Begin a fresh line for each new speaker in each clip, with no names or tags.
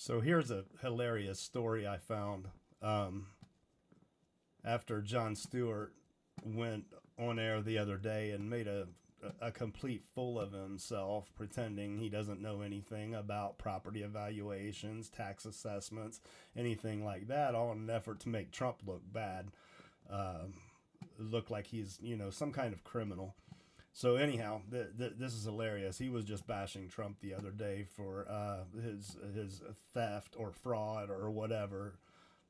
So here's a hilarious story I found after Jon Stewart went on air the other day and made a complete fool of himself, pretending he doesn't know anything about property evaluations, tax assessments, anything like that, all in an effort to make Trump look bad, uh, look like he's some kind of criminal. So anyhow, this is hilarious. He was just bashing Trump the other day for his theft or fraud or whatever.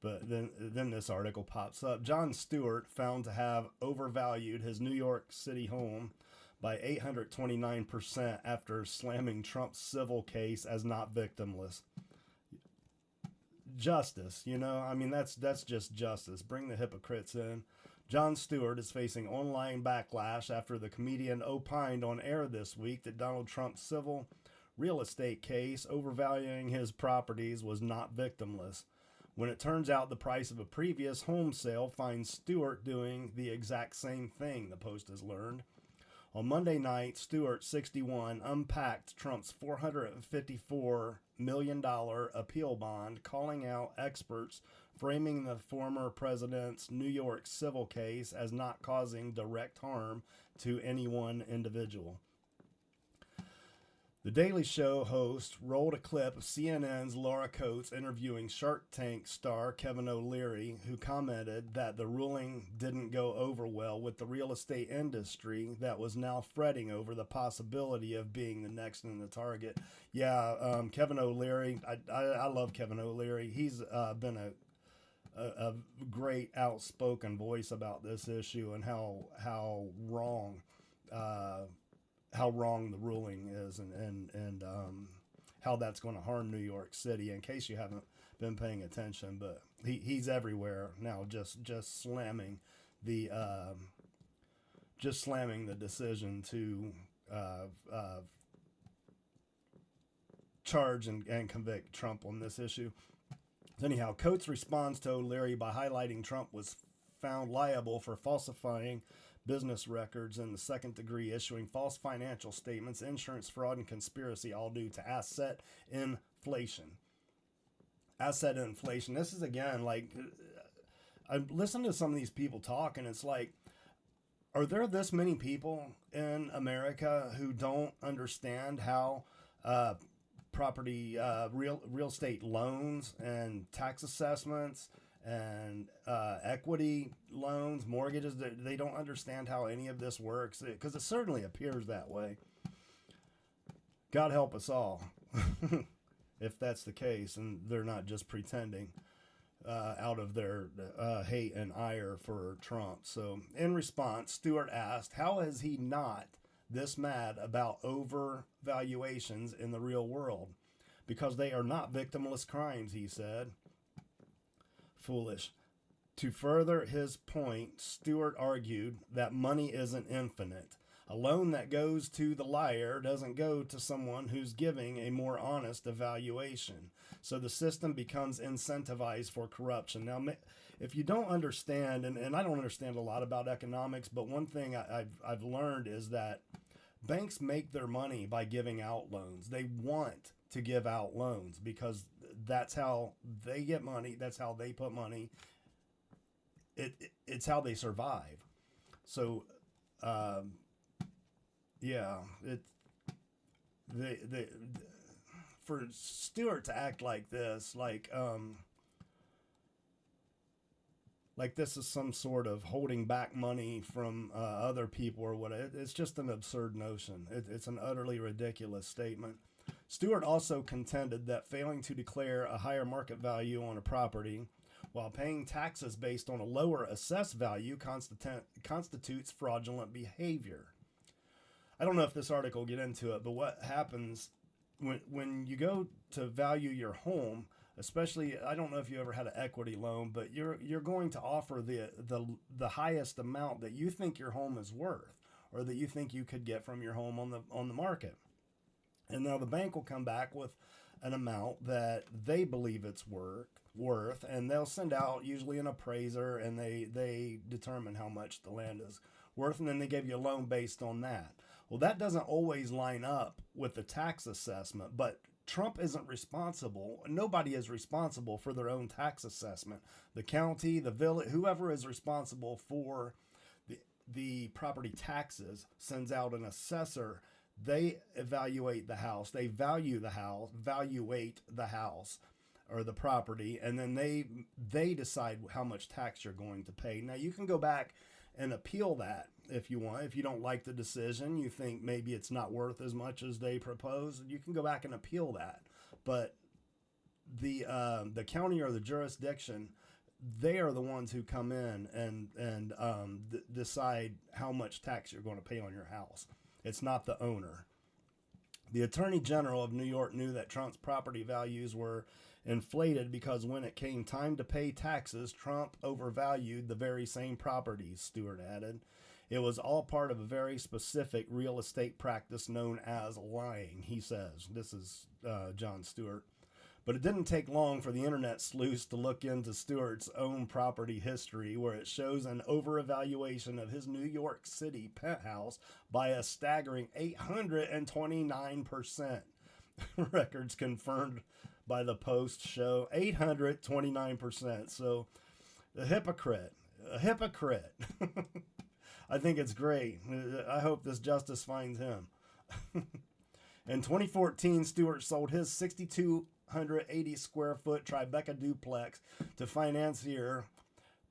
But then this article pops up. Jon Stewart found to have overvalued his New York City home by 829% after slamming Trump's civil case as not victimless. Justice, I mean that's just justice. Bring the hypocrites in. Jon Stewart is facing online backlash after the comedian opined on air this week that Donald Trump's civil real estate case overvaluing his properties was not victimless, when it turns out the price of a previous home sale finds Stewart doing the exact same thing, the Post has learned. On Monday night, Stewart, 61, unpacked Trump's $454 million appeal bond, calling out experts framing the former president's New York civil case as not causing direct harm to any one individual. The Daily Show host rolled a clip of CNN's Laura Coates interviewing Shark Tank star Kevin O'Leary, who commented that the ruling didn't go over well with the real estate industry that was now fretting over the possibility of being the next in the target. Yeah, Kevin O'Leary, I love Kevin O'Leary. He's been a great outspoken voice about this issue and uh, how wrong the ruling is, and how that's going to harm New York City. In case you haven't been paying attention, but he's everywhere now, just slamming the decision to uh, charge and convict Trump on this issue. Anyhow, Coates responds to O'Leary by highlighting Trump was found liable for falsifying business records in the second degree, issuing false financial statements, insurance fraud, and conspiracy, all due to asset inflation. Asset inflation. This is, again, like, I listen to some of these people talk, and it's like, are there this many people in America who don't understand how property, real estate loans and tax assessments and equity loans, mortgages, they don't understand how any of this works, because it certainly appears that way. God help us all if that's the case, and they're not just pretending out of their hate and ire for Trump. So in response, Stewart asked, how is he not this mad about overvaluations in the real world? Because they are not victimless crimes, he said. Foolish. To further his point, Stewart argued that money isn't infinite. A loan that goes to the liar doesn't go to someone who's giving a more honest evaluation. So the system becomes incentivized for corruption. Now, if you don't understand, and I don't understand a lot about economics, but one thing I've learned is that banks make their money by giving out loans. They want to give out loans because that's how they get money. That's how they put money. It's how they survive. So, yeah, they for Stewart to act like this, like this is some sort of holding back money from other people or what. It's just an absurd notion. It's an utterly ridiculous statement. Stewart also contended that failing to declare a higher market value on a property while paying taxes based on a lower assessed value constitutes fraudulent behavior. I don't know if this article will get into it, but what happens when you go to value your home, especially, I don't know if you ever had an equity loan, but you're going to offer the highest amount that you think your home is worth, or that you think you could get from your home on the market. And now the bank will come back with an amount that they believe it's worth, and they'll send out usually an appraiser, and they determine how much the land is worth, and then they give you a loan based on that. Well, that doesn't always line up with the tax assessment, but Trump isn't responsible. Nobody is responsible for their own tax assessment. The county, the village, whoever is responsible for the property taxes sends out an assessor. They evaluate the house. They value the house, evaluate the house or the property, and then they decide how much tax you're going to pay. Now, you can go back and appeal that if you want. If you don't like the decision, you think maybe it's not worth as much as they propose, you can go back and appeal that. But the county or the jurisdiction, they are the ones who come in and decide how much tax you're going to pay on your house. It's not the owner. The Attorney General of New York knew that Trump's property values were inflated because when it came time to pay taxes, Trump overvalued the very same properties, Stewart added. It was all part of a very specific real estate practice known as lying, he says. This is Jon Stewart. But it didn't take long for the internet sleuths to look into Stewart's own property history, where it shows an overvaluation of his New York City penthouse by a staggering 829%. Records confirmed by the Post show 829%. So a hypocrite. I think it's great. I hope this justice finds him. In 2014, Stewart sold his 6,280 square foot Tribeca duplex to financier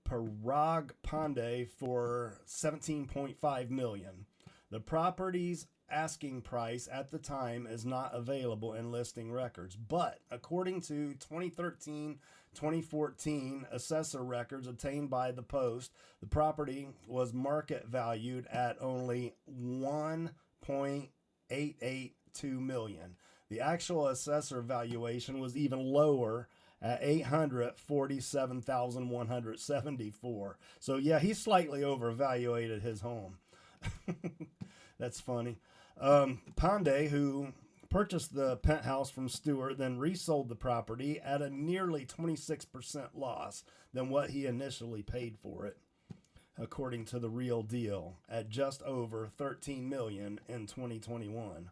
Parag Pandey for $17.5 million. The property's asking price at the time is not available in listing records, but according to 2013-2014 assessor records obtained by the Post, the property was market valued at only $1.882 million. The actual assessor valuation was even lower at $847,174. So yeah, he slightly overvaluated his home. That's funny. Pandey, who purchased the penthouse from Stewart, then resold the property at a nearly 26% loss than what he initially paid for it, according to The Real Deal, at just over $13 million in 2021.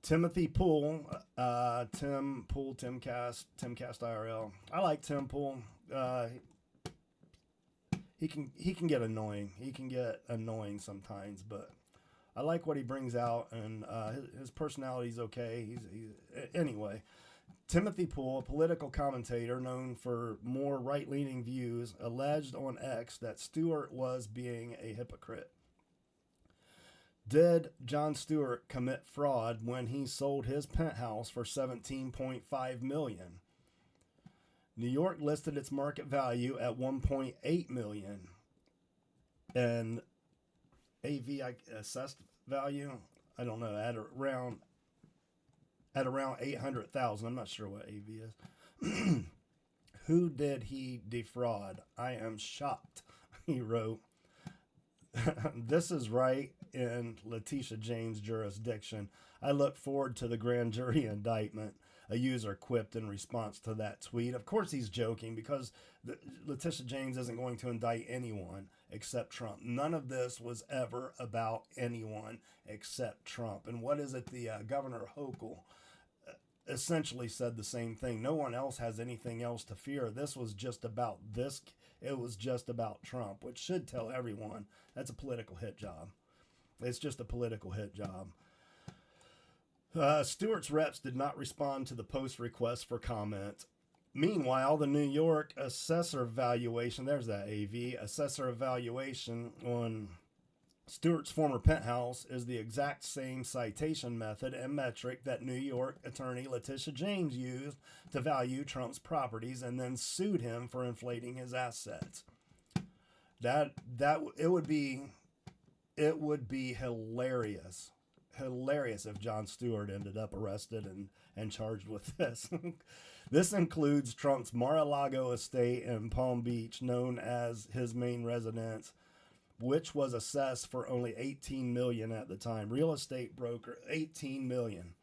Timothy Poole, Timcast IRL. I like Tim Poole. He can get annoying. He can get annoying sometimes, but I like what he brings out, and his personality's okay. Anyway. Timothy Poole, a political commentator known for more right-leaning views, alleged on X that Stewart was being a hypocrite. Did Jon Stewart commit fraud when he sold his penthouse for $17.5 million? New York listed its market value at $1.8 million, and AV assessed value, I don't know, at around $800,000. I'm not sure what AV is. Who did he defraud? I am shocked, he wrote. This is right in Letitia James' jurisdiction. I look forward to the grand jury indictment, a user quipped in response to that tweet. Of course he's joking, because Letitia James isn't going to indict anyone except Trump. None of this was ever about anyone except Trump. And what is it? The Governor Hochul essentially said the same thing. No one else has anything else to fear. This was just about this. It was just about Trump, which should tell everyone that's a political hit job. It's just a political hit job. Stewart's reps did not respond to the Post request for comment. Meanwhile, the New York assessor valuation, there's that AV, assessor evaluation on Stewart's former penthouse is the exact same citation method and metric that New York attorney Letitia James used to value Trump's properties and then sued him for inflating his assets. It would be hilarious if Jon Stewart ended up arrested and charged with this. This includes Trump's Mar-a-Lago estate in Palm Beach, known as his main residence, which was assessed for only $18 million at the time. $18 million.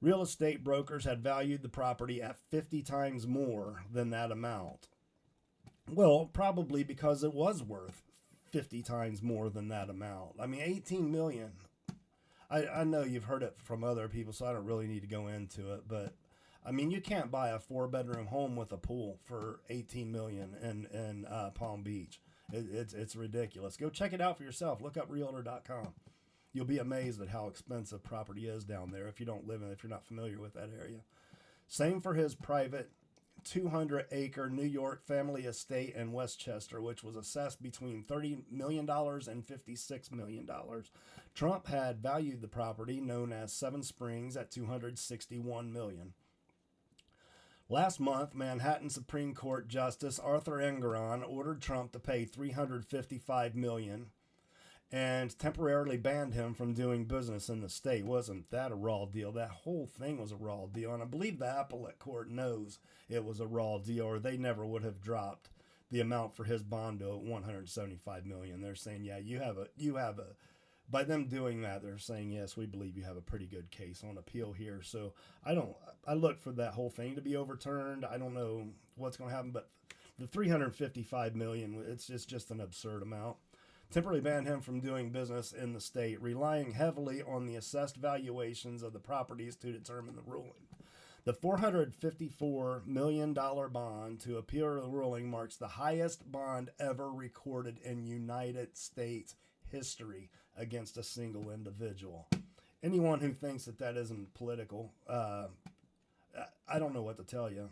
Real estate brokers had valued the property at 50 times more than that amount. Well, probably because it was worth 50 times more than that amount. I mean, $18 million. I know you've heard it from other people, so I don't really need to go into it. But I mean, you can't buy a 4-bedroom home with a pool for 18 million in Palm Beach. It's ridiculous. Go check it out for yourself. Look up Realtor.com. You'll be amazed at how expensive property is down there if you don't live in, if you're not familiar with that area. Same for his private 200-acre New York family estate in Westchester, which was assessed between $30 million and $56 million. Trump had valued the property, known as Seven Springs, at $261 million. Last month, Manhattan Supreme Court Justice Arthur Engoron ordered Trump to pay $355 million and temporarily banned him from doing business in the state. Wasn't that a raw deal? That whole thing was a raw deal, and I believe the appellate court knows it was a raw deal, or they never would have dropped the amount for his bond to $175 million. They're saying, yeah, you have a. By them doing that, they're saying, yes, we believe you have a pretty good case on appeal here. So I look for that whole thing to be overturned. I don't know what's going to happen, but the $355 million, it's just an absurd amount. Temporarily banned him from doing business in the state, relying heavily on the assessed valuations of the properties to determine the ruling. The $454 million bond to appeal the ruling marks the highest bond ever recorded in United States history against a single individual. Anyone who thinks that isn't political, I don't know what to tell you.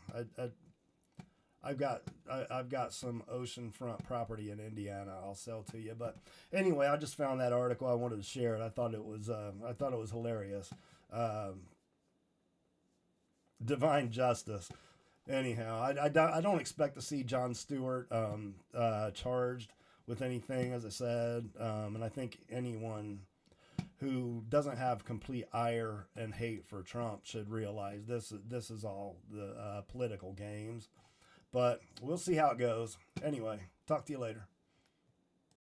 I've got some oceanfront property in Indiana I'll sell to you. But anyway, I just found that article. I wanted to share it. I thought it was hilarious. Divine justice. Anyhow, I don't expect to see Jon Stewart charged with anything, as I said. And I think anyone who doesn't have complete ire and hate for Trump should realize this is all the political games. But we'll see how it goes. Anyway, talk to you later.